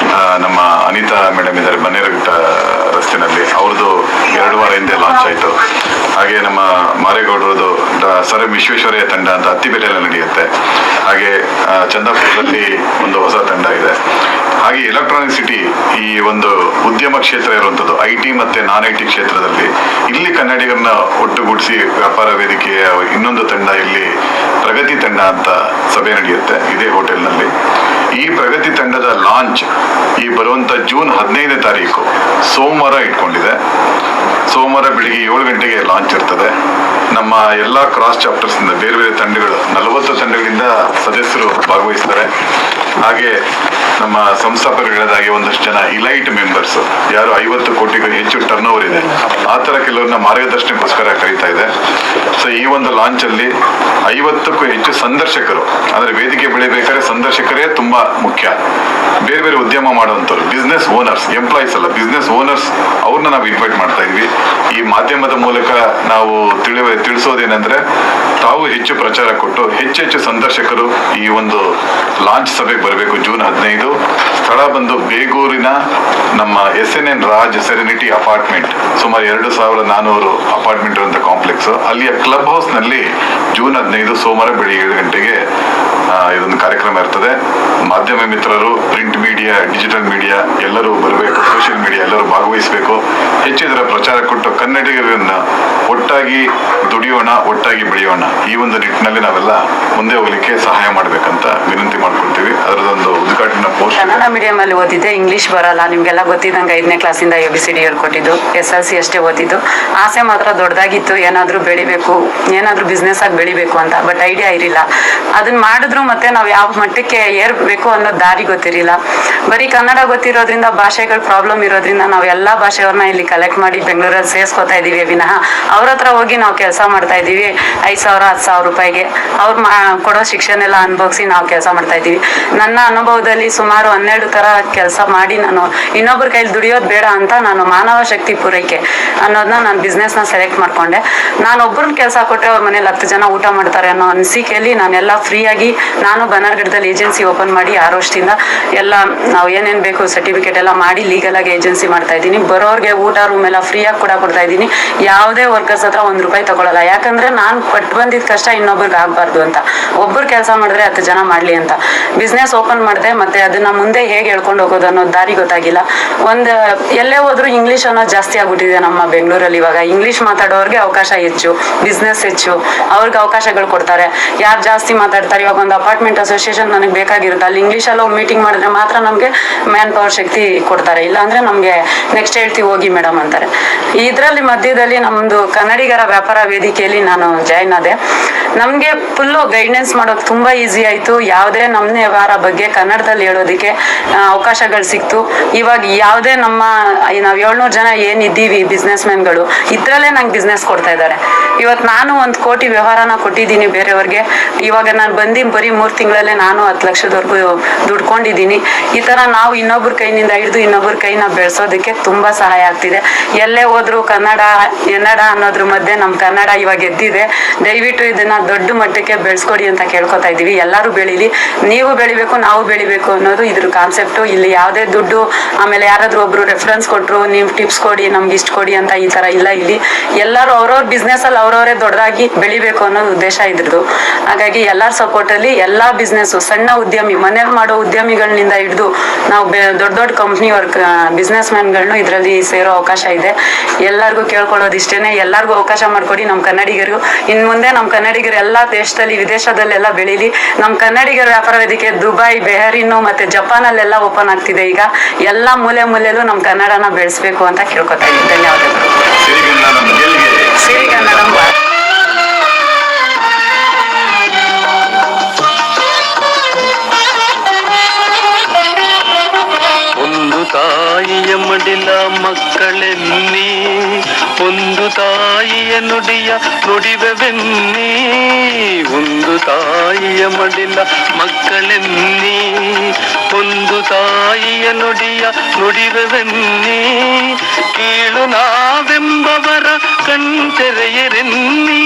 ನಮ್ಮ ಅನಿತಾ ಮೇಡಮ್ ಇದ್ದಾರೆ ಬನ್ನೇರಘಟ್ಟ ರಸ್ತೆನಲ್ಲಿ, ಅವ್ರದ್ದು 2 ವಾರ ಹಿಂದೆ ಲಾಂಚ್ ಆಯಿತು. ಹಾಗೆ ನಮ್ಮ ಮಾರೇಗೌಡರದು ಸರ್ ವಿಶ್ವೇಶ್ವರಯ್ಯ ತಂಡ ಅಂತ ಅತ್ತಿಬೆಲೆಯಲ್ಲಿ ನಡೆಯುತ್ತೆ. ಹಾಗೆ ಚಂದಾಪುರದಲ್ಲಿ ಒಂದು ಹೊಸ ತಂಡ ಇದೆ. ಹಾಗೆ ಎಲೆಕ್ಟ್ರಾನಿಕ್ ಸಿಟಿ ಈ ಒಂದು ಉದ್ಯಮ ಕ್ಷೇತ್ರ ಇರುವಂಥದ್ದು, IT ಮತ್ತೆ ನಾನ್ IT ಕ್ಷೇತ್ರದಲ್ಲಿ ಇಲ್ಲಿ ಕನ್ನಡಿಗರನ್ನ ಒಟ್ಟುಗೂಡಿಸಿ ವ್ಯಾಪಾರ ವೇದಿಕೆಯ ಇನ್ನೊಂದು ತಂಡ ಇಲ್ಲಿ ಪ್ರಗತಿ ತಂಡ ಅಂತ ಸಭೆ ನಡೆಯುತ್ತೆ ಇದೇ ಹೋಟೆಲ್ನಲ್ಲಿ. ಈ ಪ್ರಗತಿ ತಂಡದ ಲಾಂಚ್ ಈ ಬರುವಂತ ಜೂನ್ 15ನೇ ತಾರೀಕು ಸೋಮವಾರ ಇಟ್ಕೊಂಡಿದೆ. ಸೋಮವಾರ ಬೆಳಿಗ್ಗೆ 7 ಗಂಟೆಗೆ ಲಾಂಚ್ ಇರ್ತದೆ. ನಮ್ಮ ಎಲ್ಲಾ ಕ್ರಾಸ್ ಚಾಪ್ಟರ್ಸ್ ಇಂದ ಬೇರೆ ಬೇರೆ ತಂಡಗಳು 40 ತಂಡಗಳಿಂದ ಸದಸ್ಯರು ಭಾಗವಹಿಸ್ತಾರೆ. ಹಾಗೆ ನಮ್ಮ ಸಂಸ್ಥಾಪಕರು ಹೇಳಿದಾಗೆ ಒಂದಷ್ಟು ಜನ ಇಲೈಟ್ ಮೆಂಬರ್ಸ್ ಯಾರು 50 ಕೋಟಿಗೂ ಹೆಚ್ಚು ಟರ್ನ್ ಓವರ್ ಇದೆ ಆ ತರ ಕೆಲವ್ರನ್ನ ಮಾರ್ಗದರ್ಶನಕ್ಕೋಸ್ಕರ ಕರೀತಾ ಇದೆ. ಸೊ ಈ ಒಂದು ಲಾಂಚ್ ಅಲ್ಲಿ 50ಕ್ಕೂ ಹೆಚ್ಚು ಸಂದರ್ಶಕರು, ಅಂದ್ರೆ ವೇದಿಕೆ ಬೆಳಿಬೇಕಾದ್ರೆ ಸಂದರ್ಶಕರೇ ತುಂಬಾ ಮುಖ್ಯ. ಬೇರೆ ಬೇರೆ ಉದ್ಯಮ ಮಾಡುವಂತವ್ರು, ಬಿಸ್ನೆಸ್ ಓನರ್ಸ್, ಎಂಪ್ಲಾಯೀಸ್ ಅಲ್ಲ, ಬಿಸ್ನೆಸ್ ಓನರ್ಸ್, ಅವ್ರನ್ನ ನಾವು ಇನ್ವೈಟ್ ಮಾಡ್ತಾ ಇದ್ವಿ. ಈ ಮಾಧ್ಯಮದ ಮೂಲಕ ನಾವು ತಿಳಿಸೋದೇನೆಂದ್ರೆ ತಾವು ಹೆಚ್ಚು ಪ್ರಚಾರ ಕೊಟ್ಟು ಹೆಚ್ಚೆಚ್ಚು ಸಂದರ್ಶಕರು ಈ ಒಂದು ಲಾಂಚ್ ಸಭೆಗೆ ಬರಬೇಕು. ಜೂನ್ 15. ಸ್ಥಳ ಬಂದು ಬೇಗೂರಿನ ನಮ್ಮ SNN ರಾಜ್ ಸೆರೆನಿಟಿ ಅಪಾರ್ಟ್ಮೆಂಟ್, ಸುಮಾರು 2400 ಅಪಾರ್ಟ್ಮೆಂಟ್ ಇರುವಂತ ಕಾಂಪ್ಲೆಕ್ಸ್, ಅಲ್ಲಿಯ ಕ್ಲಬ್ ಹೌಸ್ ನಲ್ಲಿ ಜೂನ್ 15 ಸೋಮವಾರ ಬೆಳಿಗ್ಗೆ 7 ಗಂಟೆಗೆ ಇದೊಂದು ಕಾರ್ಯಕ್ರಮ ಇರ್ತದೆ. ಮಾಧ್ಯಮ ಮಿತ್ರರು, ಪ್ರಿಂಟ್ ಮೀಡಿಯಾ, ಡಿಜಿಟಲ್ ಮೀಡಿಯಾ ಎಲ್ಲರೂ ಬರಬೇಕು, ಸೋಷಿಯಲ್ ಮೀಡಿಯಾ ಎಲ್ಲರೂ ಭಾಗವಹಿಸಬೇಕು. ಹೆಚ್ಚಿದರ ಪ್ರಚಾರ ಕೊಟ್ಟು ಕನ್ನಡಿಗರನ್ನ ಒಟ್ಟಾಗಿ ದುಡಿಯೋಣ, ಒಟ್ಟಾಗಿ ಬೆಳೆಯೋಣ, ಈ ಒಂದು ನಿಟ್ಟಿನಲ್ಲಿ ನಾವೆಲ್ಲ ಮುಂದೆ ಹೋಗ್ಲಿಕ್ಕೆ ಸಹಾಯ ಮಾಡ್ಬೇಕಂತ ವಿನಂತಿ ಮಾಡ್ಕೊಳ್ತೀವಿ. ಅದರದೊಂದು ಉದ್ಘಾಟನಾ ಪೋಸ್ಟ್. ಕನ್ನಡ ಮೀಡಿಯಂ ಅಲ್ಲಿ ಓದಿದ್ದೆ, ಇಂಗ್ಲಿಷ್ ಬರಲ್ಲ. ನಿಮ್ಗೆಲ್ಲ ಗೊತ್ತಿದ್ದಂಗೆ 5ನೇ ಕ್ಲಾಸಿಂದ ABCD ಹೇಳ್ಕೊಟ್ಟಿದ್ದು, SLC ಅಷ್ಟೇ ಓದಿದ್ದು. ಆಸೆ ಮಾತ್ರ ದೊಡ್ಡದಾಗಿತ್ತು, ಏನಾದ್ರೂ ಬೆಳಿಬೇಕು, ಏನಾದ್ರೂ ಬಿಸ್ನೆಸ್ ಆಗಿ ಬೆಳಿಬೇಕು ಅಂತ. ಬಟ್ ಐಡಿಯಾ ಇರಲಿಲ್ಲ. ಅದನ್ನ ಮಾಡಿದ್ರು ಮತ್ತೆ ನಾವು ಯಾವ ಮಟ್ಟಕ್ಕೆ ಏರ್ಬೇಕು ಅನ್ನೋ ದಾರಿ ಗೊತ್ತಿರಲಿಲ್ಲ. ಬರೀ ಕನ್ನಡ ಗೊತ್ತಿರೋದ್ರಿಂದ, ಭಾಷೆಗಳ ಪ್ರಾಬ್ಲಮ್ ಇರೋದ್ರಿಂದ ನಾವು ಎಲ್ಲಾ ಭಾಷೆಯವ್ರನ್ನ ಇಲ್ಲಿ ಕಲೆಕ್ಟ್ ಮಾಡಿ ಬೆಂಗಳೂರಲ್ಲಿ ಸೇರಿಸ್ಕೊತಾ ಇದೀವಿ ವಿನಃ ಅವ್ರ ಹತ್ರ ಹೋಗಿ ನಾವು ಕೆಲಸ ಮಾಡ್ತಾ ಇದೀವಿ 5,000 10,000 ರೂಪಾಯಿಗೆ. ಅವ್ರು ಕೊಡೋ ಶಿಕ್ಷಣ ಎಲ್ಲ ಅನುಭವಿಸಿ ನಾವು ಕೆಲಸ ಮಾಡ್ತಾ ಇದೀವಿ. ನನ್ನ ಅನುಭವದಲ್ಲಿ ಸುಮಾರು 12 ತರ ಕೆಲಸ ಮಾಡಿ ನಾನು ಇನ್ನೊಬ್ಬರ ಕೈಲಿ ದುಡಿಯೋದು ಬೇಡ ಅಂತ ನಾನು ಮಾನವ ಶಕ್ತಿ ಪೂರೈಕೆ ಅನ್ನೋದನ್ನ ನಾನು ಬಿಸ್ನೆಸ್ ನ ಸೆಲೆಕ್ಟ್ ಮಾಡ್ಕೊಂಡೆ. ನಾನು ಒಬ್ಬರನ್ನ ಕೆಲಸ ಕೊಟ್ಟರೆ ಅವ್ರ ಮನೇಲಿ 10 ಜನ ಊಟ ಮಾಡ್ತಾರೆ ಅನ್ನೋ ಅನಿಸಿಕೆಯಲ್ಲಿ ನಾನೆಲ್ಲ ಫ್ರೀಯಾಗಿ ನಾನು ಬನ್ನರ್ಘಟ್ಟದಲ್ಲಿ ಏಜೆನ್ಸಿ ಓಪನ್ ಮಾಡಿ 6 ವರ್ಷದಿಂದ ಎಲ್ಲ ನಾವು ಏನೇನ್ ಬೇಕು ಸರ್ಟಿಫಿಕೇಟ್ ಎಲ್ಲ ಮಾಡಿ ಲೀಗಲ್ ಆಗಿ ಏಜೆನ್ಸಿ ಮಾಡ್ತಾ ಇದ್ದೀನಿ. ಬರೋರ್ಗೆ ಊಟ ರೂಮ್ ಎಲ್ಲ ಫ್ರೀಯಾಗಿ ಕೂಡ ಕೊಡ್ತಾ ಇದ್ದೀನಿ. ಯಾವುದೇ ವರ್ಕರ್ಸ್ ಹತ್ರ 1 ರೂಪಾಯಿ ತಗೊಳ್ಳಲ್ಲ. ಯಾಕಂದ್ರೆ ನಾನು ಪಟ್ಟು ಬಂದಿದ್ದ ಕಷ್ಟ ಇನ್ನೊಬ್ರಿಗೆ ಆಗ್ಬಾರ್ದು ಅಂತ. ಒಬ್ಬರು ಕೆಲಸ ಮಾಡಿದ್ರೆ 10 ಜನ ಮಾಡ್ಲಿ ಅಂತ ಬಿಸ್ನೆಸ್ ಓಪನ್ ಮಾಡಿದೆ. ಮತ್ತೆ ಅದನ್ನ ಮುಂದೆ ಹೇಗೆ ಹೇಳ್ಕೊಂಡು ಹೋಗೋದು ಅನ್ನೋ ದಾರಿ ಗೊತ್ತಾಗಿಲ್ಲ. ಎಲ್ಲೇ ಹೋದ್ರು ಇಂಗ್ಲಿಷ್ ಅನ್ನೋದು ಜಾಸ್ತಿ ಆಗ್ಬಿಟ್ಟಿದೆ ನಮ್ಮ ಬೆಂಗಳೂರಲ್ಲಿ. ಇವಾಗ ಇಂಗ್ಲಿಷ್ ಮಾತಾಡೋರ್ಗೆ ಅವಕಾಶ ಹೆಚ್ಚು, ಬಿಸ್ನೆಸ್ ಹೆಚ್ಚು, ಅವ್ರಿಗೆ ಅವಕಾಶಗಳು ಕೊಡ್ತಾರೆ. ಯಾರು ಜಾಸ್ತಿ ಮಾತಾಡ್ತಾರೆ, ಇವಾಗ ಒಂದು ಅಪಾರ್ಟ್ಮೆಂಟ್ ಅಸೋಸಿಯೇಷನ್ ನನಗೆ ಬೇಕಾಗಿರುತ್ತೆ, ಅಲ್ಲಿ ಇಂಗ್ಲಿಷಲ್ಲಿ ಮೀಟಿಂಗ್ ಮಾಡಿದ್ರೆ ಮಾತ್ರ ನಮಗೆ ಮ್ಯಾನ್ ಪವರ್ ಶಕ್ತಿ ಕೊಡ್ತಾರೆ. ಇಲ್ಲಾಂದ್ರೆ ನಮಗೆ ನೆಕ್ಸ್ಟ್ ಹೇಳ್ತೀವಿ ಹೋಗಿ ಮೇಡಮ್ ಅಂತಾರೆ. ಇದರಲ್ಲಿ ಮಧ್ಯದಲ್ಲಿ ನಮ್ದು ಕನ್ನಡಿಗರ ವ್ಯಾಪಾರ ವೇದಿಕೆಯಲ್ಲಿ ನಾನು ಜಾಯ್ನ್ ಆದೆ. ನಮ್ಗೆ ಫುಲ್ಲು ಗೈಡೆನ್ಸ್ ಮಾಡೋಕೆ ತುಂಬಾ ಈಸಿ ಆಯ್ತು. ಯಾವುದೇ ನಮ್ಮ ವ್ಯವಹಾರ ಬಗ್ಗೆ ಕನ್ನಡದಲ್ಲಿ ಹೇಳೋದಕ್ಕೆ ಅವಕಾಶಗಳು ಸಿಕ್ತು. ಇವಾಗ ಯಾವುದೇ ನಾವು 700 ಜನ ಏನಿದ್ದೀವಿ ಬಿಸ್ನೆಸ್ ಮ್ಯಾನ್ಗಳು, ಇದ್ರಲ್ಲೇ ನಂಗೆ ಬಿಸ್ನೆಸ್ ಕೊಡ್ತಾ ಇದ್ದಾರೆ. ಇವತ್ತು ನಾನು 1 ಕೋಟಿ ವ್ಯವಹಾರನ ಕೊಟ್ಟಿದ್ದೀನಿ ಬೇರೆಯವ್ರಿಗೆ. ಇವಾಗ ನಾನು ಬರೀ 3 ತಿಂಗಳಲ್ಲೇ ನಾನು 10 ಲಕ್ಷದವರೆಗೂ ದುಡ್ಕೊಂಡಿದ್ದೀನಿ. ಈ ತರ ನಾವು ಇನ್ನೊಬ್ಬರ ಕೈನಿಂದ ಹಿಡಿದು ಇನ್ನೊಬ್ಬರ ಕೈನ ಬೆಳೆಸೋದಕ್ಕೆ ತುಂಬಾ ಸಹಾಯ ಆಗ್ತಿದೆ. ಎಲ್ಲೇ ಹೋದ್ರು ಕನ್ನಡ ಅನ್ನೋದ್ರ ಮಧ್ಯೆ ನಮ್ಮ ಕನ್ನಡ ಇವಾಗ ಎದ್ದಿದೆ. ದಯವಿಟ್ಟು ಇದನ್ನ ದೊಡ್ಡ ಮಟ್ಟಕ್ಕೆ ಬೆಳೆಸ್ಕೊಡಿ ಅಂತ ಕೇಳ್ಕೊತಾ ಇದೀವಿ. ಎಲ್ಲರೂ ಬೆಳೀಲಿ, ನೀವು ಬೆಳಿಬೇಕು, ನಾವು ಬೆಳಿಬೇಕು ಅನ್ನೋದು ಇದ್ರ ಕಾನ್ಸೆಪ್ಟು. ಇಲ್ಲಿ ಯಾವುದೇ ದುಡ್ಡು, ಆಮೇಲೆ ಯಾರಾದ್ರೂ ಒಬ್ರು ರೆಫರೆನ್ಸ್ ಕೊಟ್ರು ನೀವು ಟಿಪ್ಸ್ ಕೊಡಿ, ನಮ್ಗೆ ಇಷ್ಟು ಕೊಡಿ ಅಂತ ಈ ತರ ಇಲ್ಲ. ಇಲ್ಲಿ ಎಲ್ಲರೂ ಅವ್ರವ್ರ ಬಿಸ್ನೆಸ್ ಅಲ್ಲಿ ಅವ್ರವರೇ ದೊಡ್ಡದಾಗಿ ಬೆಳಿಬೇಕು ಅನ್ನೋದು ಉದ್ದೇಶ ಇದ್ರದ್ದು. ಹಾಗಾಗಿ ಎಲ್ಲರ ಸಪೋರ್ಟ್ ಅಲ್ಲಿ ಎಲ್ಲಾ ಬಿಸ್ನೆಸ್, ಸಣ್ಣ ಉದ್ಯಮಿ, ಮನೇಲಿ ಮಾಡೋ ಉದ್ಯಮಿಗಳಿಂದ ಹಿಡಿದು ನಾವು ದೊಡ್ಡ ಕಂಪ್ನಿ ವರ್ಕ್ ಬಿಸ್ನೆಸ್ ಮ್ಯಾನ್ಗಳನ್ನು ಇದರಲ್ಲಿ ಸೇರೋ ಅವಕಾಶ ಇದೆ. ಎಲ್ಲರಿಗೂ ಕೇಳ್ಕೊಳ್ಳೋದು ಇಷ್ಟೇನೆ, ಎಲ್ಲರಿಗೂ ಅವಕಾಶ ಮಾಡ್ಕೊಡಿ ನಮ್ಮ ಕನ್ನಡಿಗರು. ಇನ್ ಮುಂದೆ ನಮ್ಮ ಕನ್ನಡಿಗರು ಎಲ್ಲಾ ದೇಶದಲ್ಲಿ ವಿದೇಶದಲ್ಲೆಲ್ಲ ಬೆಳೀಲಿ. ನಮ್ಮ ಕನ್ನಡಿಗರ ವ್ಯಾಪಾರ ವೇದಿಕೆ ದುಬೈ, ಬೆಹರಿನ್ ಮತ್ತೆ ಜಪಾನಲ್ಲೆಲ್ಲ ಓಪನ್ ಆಗ್ತಿದೆ. ಈಗ ಎಲ್ಲಾ ಮೂಲೆಯಲ್ಲೂ ನಮ್ಮ ಕನ್ನಡನ ಬೆಳೆಸ್ಬೇಕು ಅಂತ ಕೇಳ್ಕೊತಾ ಇದ್ದೀನಿ. ಧನ್ಯವಾದಗಳು. ಸಿರಿಗನ್ನಡಂ. ಒಂದು ತಾಯಿಯ ಮಡಿಲ ಮಕ್ಕಳೆನ್ನಿ, ಒಂದು ತಾಯಿಯ ನುಡಿಯ ನುಡಿವೆವೆನ್ನಿ. ಒಂದು ತಾಯಿಯ ಮಡಿಲ ಮಕ್ಕಳೆನ್ನಿ, ಒಂದು ತಾಯಿಯ ನುಡಿಯ ನುಡಿವೆವೆನ್ನಿ. ಕೀಳು ನಾವೆಂಬವರ ಕಣ್ತೆರೆಯರೆನ್ನಿ,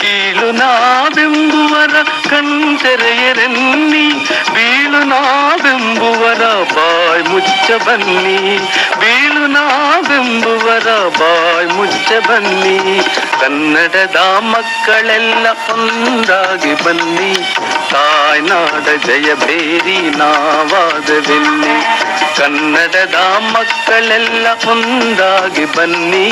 ಕೀಳು ನಾವೆಂಬುವರ ಕಣ್ತೆರೆಯರೆನ್ನಿ. ಬೀಳು ನಾವೆಂಬುವರ ಬಾಯ್ ಮುಚ್ಚ ಬನ್ನಿ, ಬೀಳು ನಾವೆಂಬುವರ ಬಾಯ್ ಮುಚ್ಚ ಬನ್ನಿ. ಕನ್ನಡದ ಮಕ್ಕಳೆಲ್ಲ ಒಂದಾಗಿ ಬನ್ನಿ, ತಾಯ್ನಾಡ ಜಯ ಬೇರಿ ನಾವಾದವೆನ್ನಿ ಕನ್ನಡದ ಮಕ್ಕಳೆಲ್ಲ ಒಂದಾಗಿ ಬನ್ನಿ